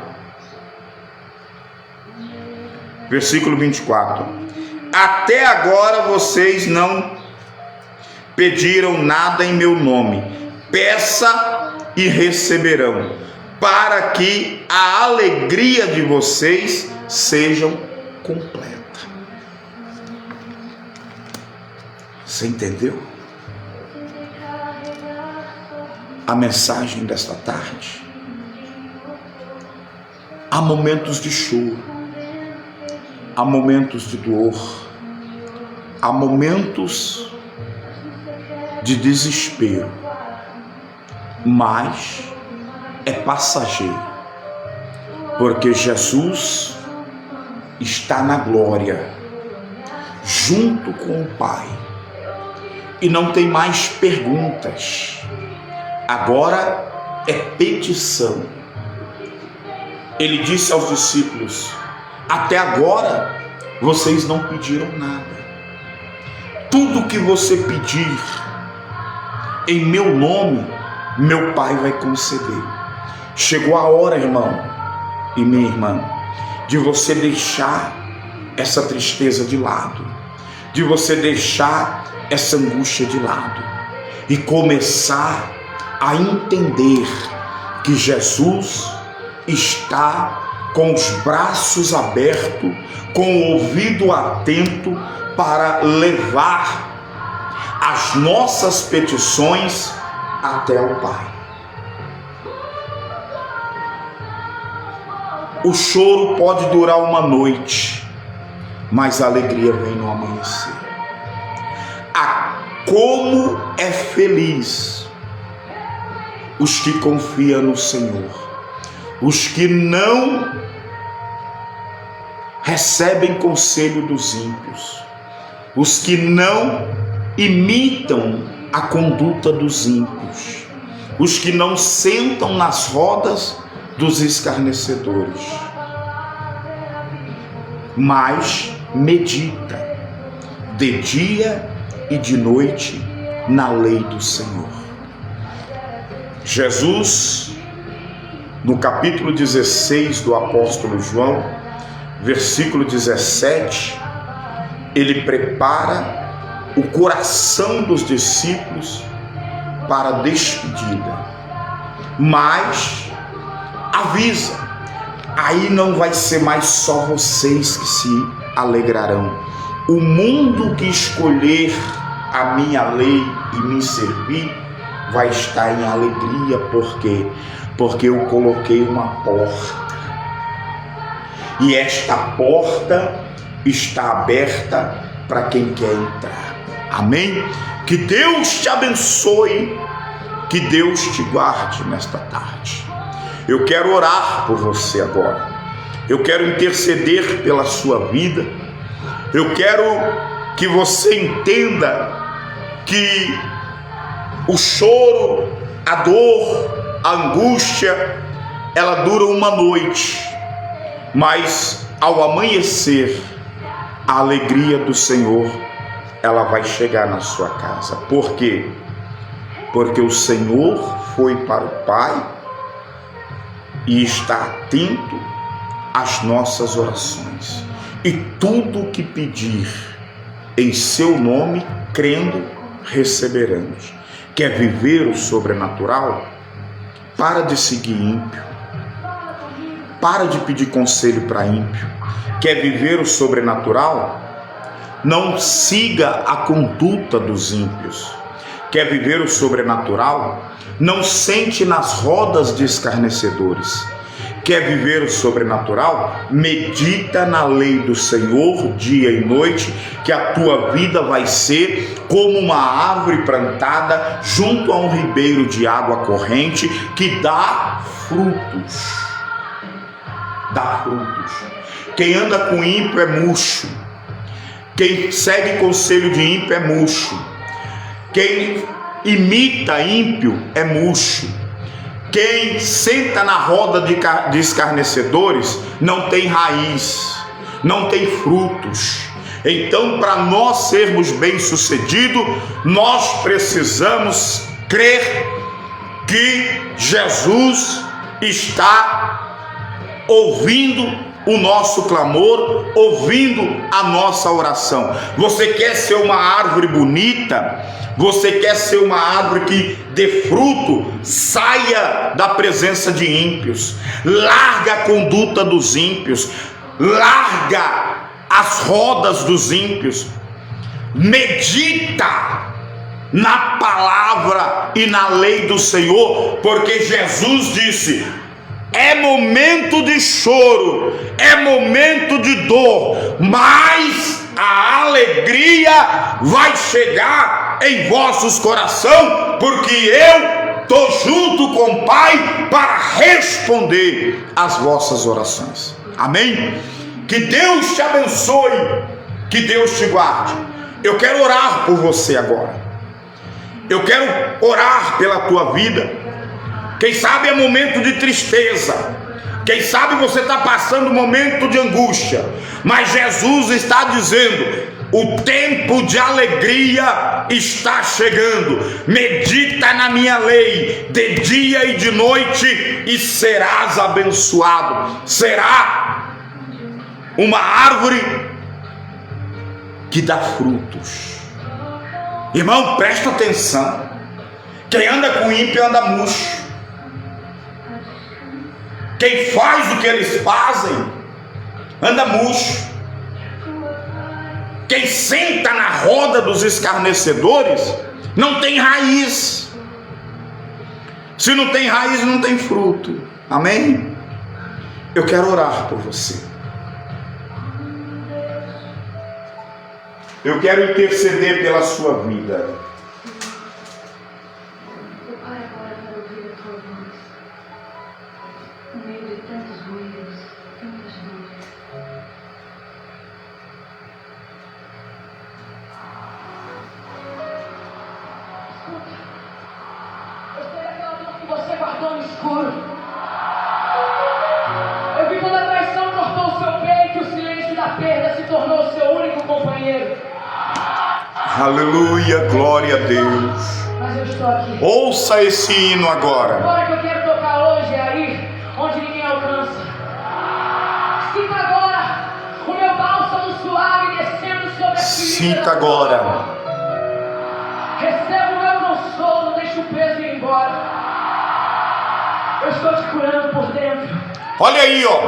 Versículo 24. Até agora vocês não pediram nada em meu nome. Peça e receberão, para que a alegria de vocês seja completa. Você entendeu? A mensagem desta tarde. Há momentos de choro, há momentos de dor, há momentos de desespero, mas é passageiro, porque Jesus está na glória, junto com o Pai, e não tem mais perguntas, agora é petição. Ele disse aos discípulos: até agora vocês não pediram nada. Tudo que você pedir em meu nome, meu Pai vai conceder. Chegou a hora, irmão e minha irmã, de você deixar essa tristeza de lado, de você deixar essa angústia de lado e começar a entender que Jesus está com os braços abertos, com o ouvido atento para levar as nossas petições até o Pai. O choro pode durar uma noite, mas a alegria vem no amanhecer. Como é feliz os que confiam no Senhor, os que não recebem conselho dos ímpios, os que não imitam a conduta dos ímpios, os que não sentam nas rodas dos escarnecedores, mas medita de dia e de noite na lei do Senhor. Jesus, no capítulo 16 do apóstolo João, versículo 17, ele prepara o coração dos discípulos para a despedida, mas avisa: aí não vai ser mais só vocês que se alegrarão. O mundo que escolher a minha lei e me servir vai estar em alegria. Por quê? Porque eu coloquei uma porta, e esta porta está aberta para quem quer entrar. Amém? Que Deus te abençoe, que Deus te guarde nesta tarde. Eu quero orar por você agora, eu quero interceder pela sua vida, eu quero que você entenda que o choro, a dor, a angústia, ela dura uma noite, mas ao amanhecer, a alegria do Senhor, ela vai chegar na sua casa. Por quê? Porque o Senhor foi para o Pai e está atento às nossas orações. E tudo o que pedir em seu nome, crendo, receberemos. Quer viver o sobrenatural? Para de seguir ímpio. Para de pedir conselho para ímpio. Quer viver o sobrenatural? Não siga a conduta dos ímpios. Quer viver o sobrenatural? Não sente nas rodas de escarnecedores. Quer viver o sobrenatural? Medita na lei do Senhor dia e noite, que a tua vida vai ser como uma árvore plantada junto a um ribeiro de água corrente, que dá frutos. Dá frutos. Quem anda com ímpio é murcho. Quem segue conselho de ímpio é murcho. Quem imita ímpio é murcho. Quem senta na roda de escarnecedores não tem raiz, não tem frutos. Então, para nós sermos bem-sucedidos, nós precisamos crer que Jesus está ouvindo o nosso clamor, ouvindo a nossa oração. Você quer ser uma árvore bonita? Você quer ser uma árvore que dê fruto? Saia da presença de ímpios, larga a conduta dos ímpios, larga as rodas dos ímpios, medita na palavra e na lei do Senhor, porque Jesus disse: é momento de choro, é momento de dor, mas a alegria vai chegar em vossos corações, porque eu estou junto com o Pai para responder às vossas orações. Amém? Que Deus te abençoe, que Deus te guarde. Eu quero orar por você agora. Eu quero orar pela tua vida. Quem sabe é momento de tristeza, quem sabe você está passando um momento de angústia, mas Jesus está dizendo: o tempo de alegria está chegando. Medita na minha lei de dia e de noite e serás abençoado. Será uma árvore que dá frutos. Irmão, presta atenção. Quem anda com ímpio anda murcho. Quem faz o que eles fazem anda murcho. Quem senta na roda dos escarnecedores não tem raiz. Se não tem raiz, não tem fruto. Amém? Eu quero orar por você. Eu quero interceder pela sua vida. Você guardou no escuro. Eu vi quando a traição cortou o seu peito, o silêncio da perda se tornou o seu único companheiro. Aleluia, glória a Deus. Mas eu estou aqui. Ouça esse hino agora. Agora que eu quero tocar hoje é aí onde ninguém alcança. Sinta agora o meu bálsamo suave descendo sobre a ferida. Sinta agora. Receba o meu consolo, deixa o peso ir embora. Eu estou te curando por dentro. Olha aí, ó.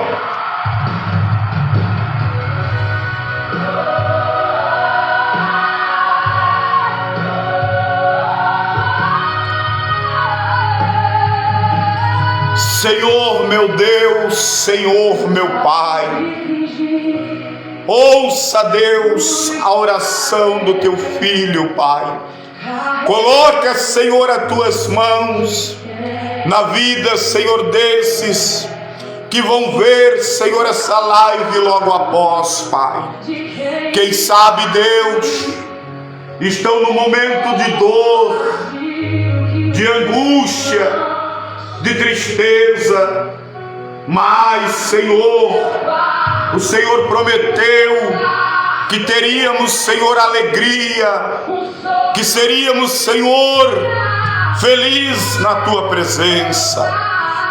Senhor meu Deus, Senhor meu Pai, ouça, Deus, a oração do teu filho, Pai. Coloca, Senhor, as tuas mãos na vida, Senhor, desses que vão ver, Senhor, essa live logo após, Pai. Quem sabe, Deus, estão no momento de dor, de angústia, de tristeza, mas, Senhor, o Senhor prometeu que teríamos, Senhor, alegria, que seríamos, Senhor, feliz na tua presença.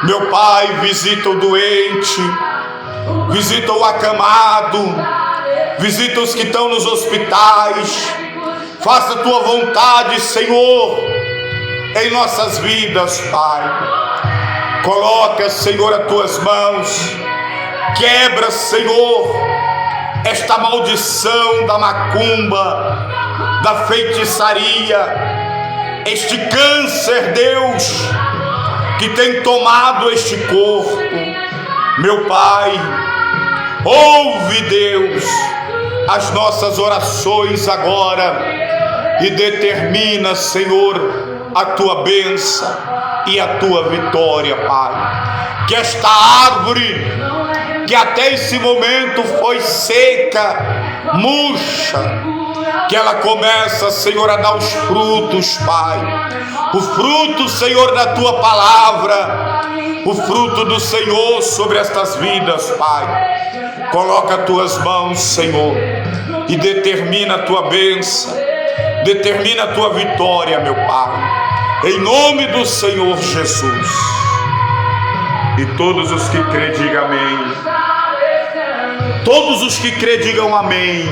Meu Pai, visita o doente, visita o acamado, visita os que estão nos hospitais. Faça a tua vontade, Senhor, em nossas vidas, Pai. Coloca, Senhor, as tuas mãos. Quebra, Senhor, esta maldição da macumba, da feitiçaria, este câncer, Deus, que tem tomado este corpo. Meu Pai, ouve, Deus, as nossas orações agora e determina, Senhor, a tua bênção e a tua vitória, Pai. Que esta árvore, que até esse momento foi seca, murcha, que ela começa, Senhor, a dar os frutos, Pai. O fruto, Senhor, da tua palavra, o fruto do Senhor sobre estas vidas, Pai. Coloca as tuas mãos, Senhor, e determina a tua bênção, determina a tua vitória, meu Pai, em nome do Senhor Jesus. E todos os que crê, digam amém. Todos os que crê, digam amém.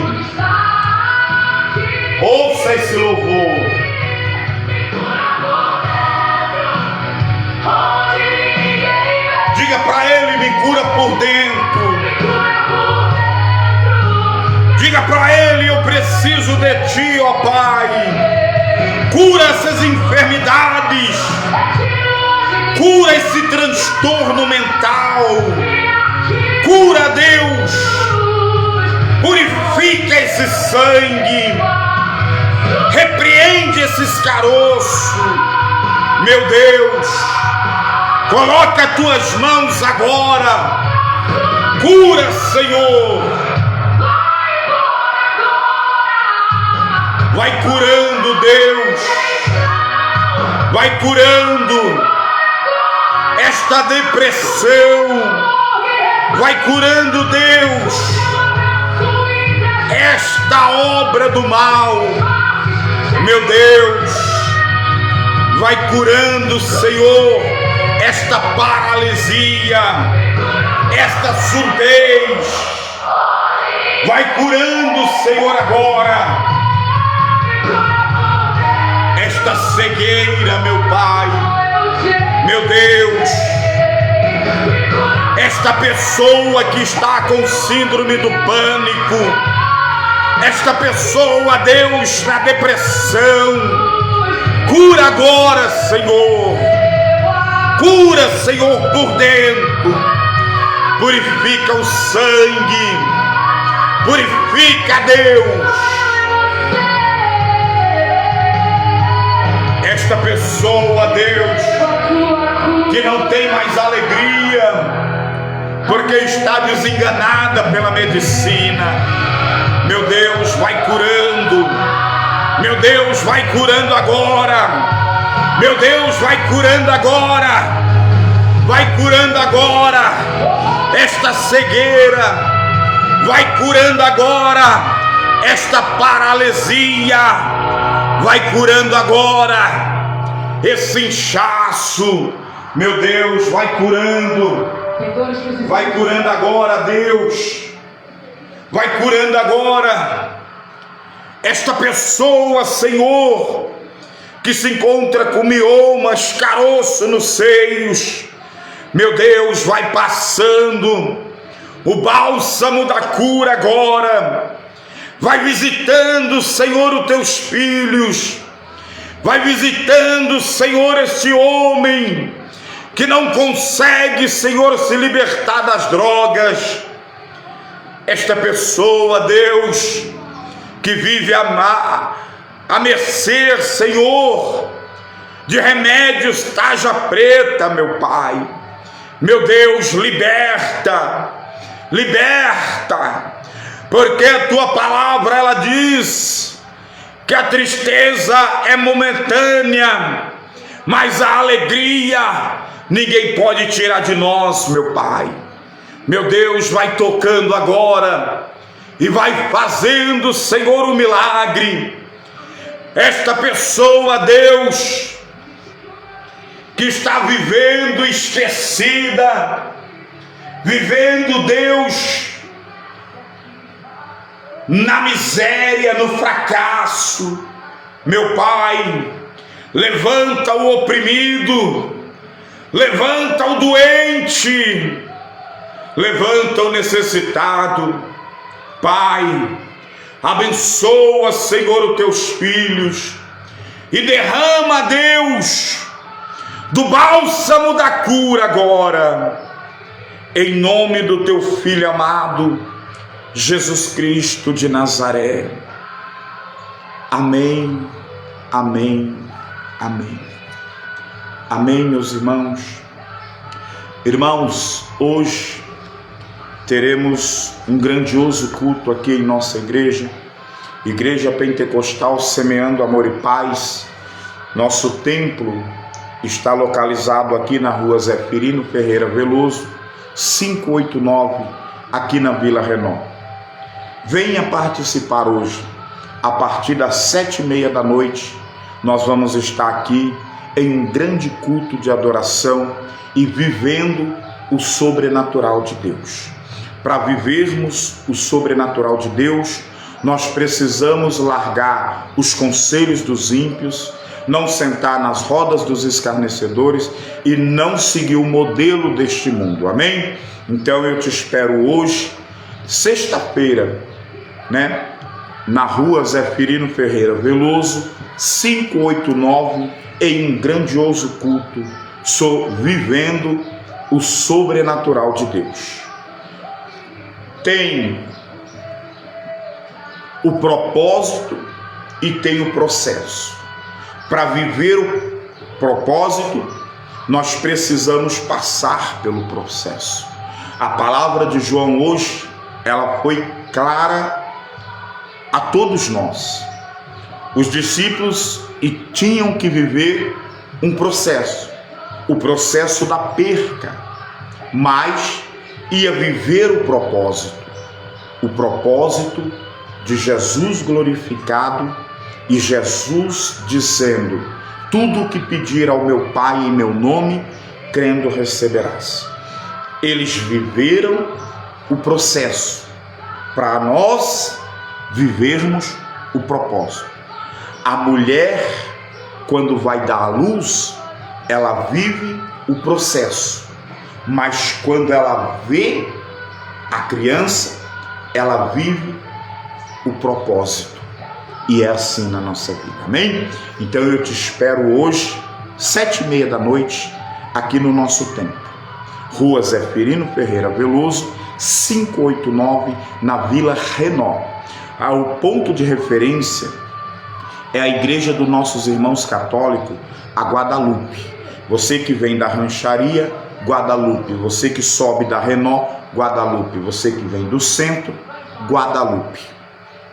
Ouça esse louvor. Diga para ele: me cura por dentro. Diga para ele: eu preciso de ti, ó Pai. Cura essas enfermidades. Cura esse transtorno mental. Cura, Deus. Purifica esse sangue. Repreende esses caroços. Meu Deus, coloca as tuas mãos agora. Cura, Senhor. Vai curando, Deus. Vai curando esta depressão. Vai curando, Deus, esta obra do mal. Meu Deus, vai curando, Senhor, esta paralisia, esta surdez. Vai curando, Senhor, agora esta cegueira, meu Pai. Meu Deus, esta pessoa que está com síndrome do pânico, esta pessoa, Deus, na depressão, cura agora, Senhor. Cura, Senhor, por dentro. Purifica o sangue. Purifica, Deus. Esta pessoa, Deus, que não tem mais alegria, porque está desenganada pela medicina. Meu Deus, vai curando. Meu Deus, vai curando agora. Meu Deus, vai curando agora. Vai curando agora esta cegueira. Vai curando agora esta paralisia. Vai curando agora esse inchaço. Meu Deus, vai curando. Vai curando agora, Deus. Vai curando agora esta pessoa, Senhor, que se encontra com miomas, caroço nos seios. Meu Deus, vai passando o bálsamo da cura agora. Vai visitando, Senhor, os teus filhos. Vai visitando, Senhor, este homem que não consegue, Senhor, se libertar das drogas. Esta pessoa, Deus, que vive a mercê, Senhor, de remédios tarja preta, meu Pai. Meu Deus, liberta, liberta, porque a tua palavra, ela diz que a tristeza é momentânea, mas a alegria ninguém pode tirar de nós, meu Pai. Meu Deus, vai tocando agora e vai fazendo, Senhor, o milagre. Esta pessoa, Deus, que está vivendo esquecida, vivendo, Deus, na miséria, no fracasso. Meu Pai, levanta o oprimido, levanta o doente, levanta o necessitado. Pai, abençoa, Senhor, os teus filhos e derrama, Deus, do bálsamo da cura agora, em nome do teu Filho amado, Jesus Cristo de Nazaré. Amém, amém, amém. Amém, meus irmãos. Irmãos, hoje teremos um grandioso culto aqui em nossa igreja, Igreja Pentecostal Semeando Amor e Paz. Nosso templo está localizado aqui na rua Zeferino Ferreira Veloso, 589, aqui na Vila Renó. Venha participar hoje, a partir das 7h30 da noite, nós vamos estar aqui em um grande culto de adoração e vivendo o sobrenatural de Deus. Para vivermos o sobrenatural de Deus, nós precisamos largar os conselhos dos ímpios, não sentar nas rodas dos escarnecedores e não seguir o modelo deste mundo, amém? Então eu te espero hoje, sexta-feira, na rua Zeferino Ferreira Veloso, 589, em um grandioso culto, vivendo o sobrenatural de Deus. Tem o propósito e tem o processo. Para viver o propósito, nós precisamos passar pelo processo. A palavra de João hoje, ela foi clara a todos nós. Os discípulos tinham que viver um processo, o processo da perca, mas ia viver o propósito de Jesus glorificado e Jesus dizendo: tudo o que pedir ao meu Pai em meu nome, crendo receberás. Eles viveram o processo para nós vivermos o propósito. A mulher, quando vai dar à luz, ela vive o processo, mas quando ela vê a criança, ela vive o propósito. E é assim na nossa vida, amém? Então eu te espero hoje, 7h30 da noite, aqui no nosso templo, rua Zeferino Ferreira Veloso, 589, na Vila Renó. O ponto de referência é a igreja dos nossos irmãos católicos, a Guadalupe. Você que vem da Rancharia, Guadalupe. Você que sobe da Renó, Guadalupe. Você que vem do centro, Guadalupe.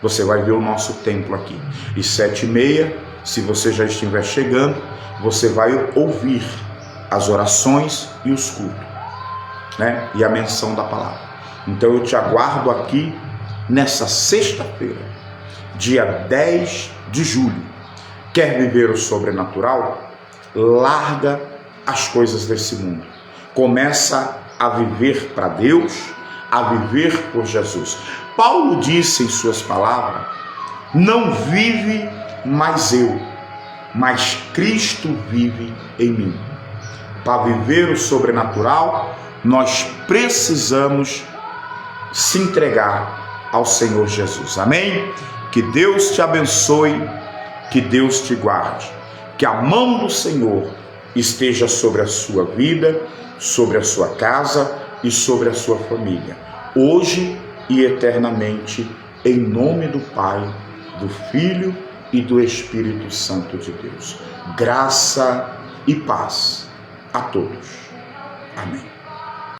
Você vai ver o nosso templo aqui. E 7h30, se você já estiver chegando, você vai ouvir as orações e os cultos, e a menção da palavra. Então eu te aguardo aqui nessa sexta-feira, dia 10 de julho. Quer viver o sobrenatural? Larga as coisas desse mundo. Começa a viver para Deus, a viver por Jesus. Paulo disse em suas palavras: não vive mais eu, mas Cristo vive em mim. Para viver o sobrenatural, nós precisamos se entregar ao Senhor Jesus. Amém? Que Deus te abençoe, que Deus te guarde, que a mão do Senhor esteja sobre a sua vida, sobre a sua casa e sobre a sua família, hoje e eternamente, em nome do Pai, do Filho e do Espírito Santo de Deus. Graça e paz a todos. Amém.